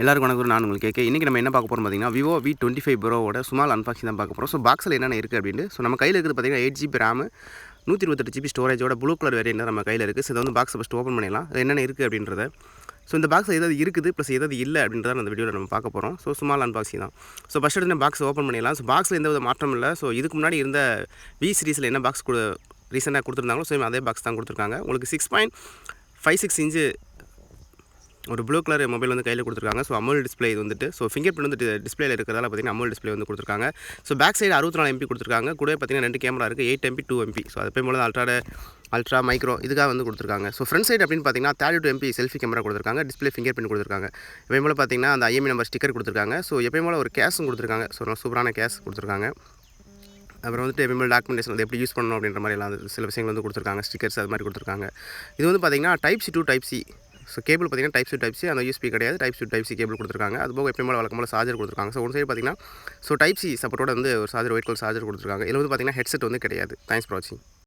எல்லாருக்கும் வணக்கம். நான் உங்களுக்கு கேட்க இன்றைக்கி நம்ம என்ன பார்க்க போகிறோம் பார்த்தீங்கன்னா, Vivo V25 ப்ரோவோட ஸ்மால் அன்பாக்சிங் தான் பார்க்க போகிறோம். ஸோ பாக்ஸில் என்னென்ன இருக்குது அப்படின்ட்டு. ஸோ நம்ம கையில் இருக்குது பார்த்தீங்கன்னா 8GB RAM 128GB ஸ்டோரேஜோட ப்ளூ கலர் வேரியன்ட் நம்ம கையில் இருக்குது. ஸோ இதை வந்து பாக்ஸை ஃபஸ்ட்டு ஓப்பன் பண்ணிடலாம். அது என்னென்ன இருக்குது அப்படின்றத. ஸோ இந்த பாக்ஸில் எதாவது இருக்குது ப்ளஸ் எதாவது இல்லை அப்படின்றத அந்த வீடியோவில் நம்ம பார்க்க போகிறோம். ஸோ ஸ்மால் அன்பாக்சிங் தான். ஸோ ஃபஸ்ட் எடுத்து பாக்ஸ் ஓப்பன் பண்ணிடலாம். ஸோ பாக்ஸில் எந்த வித மாற்றம் இல்லை. ஸோ இதுக்கு முன்னாடி இருந்த V சீரிஸில் என்ன பாக்ஸ் ரீசெண்டாக கொடுத்துருந்தாங்களோ சேம் அதே பாக்ஸ் தான் கொடுத்துருக்காங்க. உங்களுக்கு 6.56 இன்ச்சு ஒரு ப்ளூ கலர் மொபைல் வந்து கையில் கொடுத்துருக்காங்க. ஸோ அமோல் டிஸ்பிளே இது வந்துட்டு. ஸோ ஃபிங்கர் பிரிண்ட் வந்து டிஸ்பிளேல இருக்கிறதால பார்த்தீங்கன்னா அமோல் டிஸ்பிளே வந்து கொடுத்துருக்காங்க. ஸோ பேக் சைடு 64 MP கொடுத்துருக்காங்க. கூட பார்த்தீங்கன்னா 2 கேமரா இருக்குது, 8 MP 2 MP. ஸோ அது போய் போல அல்ட்ரா மைக்ரோ இதுக்காக வந்து கொடுத்துருக்காங்க. ஸோ ஃப்ரண்ட் சைடு அப்படின்னு பார்த்தீங்கன்னா 32 MP செல்ஃபி கேமரா கொடுத்துருக்காங்க. டிஸ்பிளே ஃபிங்கர் பிரிண்ட் கொடுத்துருக்காங்க. எப்பயும் போல பார்த்தீங்கன்னா அந்த IMEI நம்பர் ஸ்டிக்கர் கொடுத்துருக்காங்க. ஸோ எப்பயும் போல ஒரு கேஸும் கொடுத்துருக்காங்க. ஸோ சூப்பரான கேஸ் கொடுத்துருக்காங்க. அப்புறம் வந்துட்டு எப்பயுமே டாக்குமெண்டேஷன் வந்து எப்படி யூஸ் பண்ணணும் அப்படின்ற மாதிரி எல்லாம் சில விஷயங்கள் வந்து கொடுத்துருக்காங்க. ஸ்டிக்கர்ஸ் அது மாதிரி கொடுத்துருக்காங்க. இது வந்து பார்த்தீங்கன்னா Type-C to Type-C. So cable பார்த்தீங்கன்னா Type-C to Type-C, அந்த USB கிடையாது. Type-C to Type-C கேபிள் கொடுத்துருக்காங்க. அது போக எப்பயும் போல வழக்கமாக சார்ஜர் கொடுத்துருக்காங்க. ஸோ ஒரு சைடு பார்த்தீங்கன்னா Type-C சப்போர்ட்டோட வந்து ஒரு சார்ஜர் ஒயிட் கலர் சார்ஜர் கொடுத்துருக்காங்க. இதில் வந்து பார்த்தீங்கன்னா ஹெட்செட் வந்து கிடையாது. தேங்க்ஸ் ஃபார் வாட்சிங்.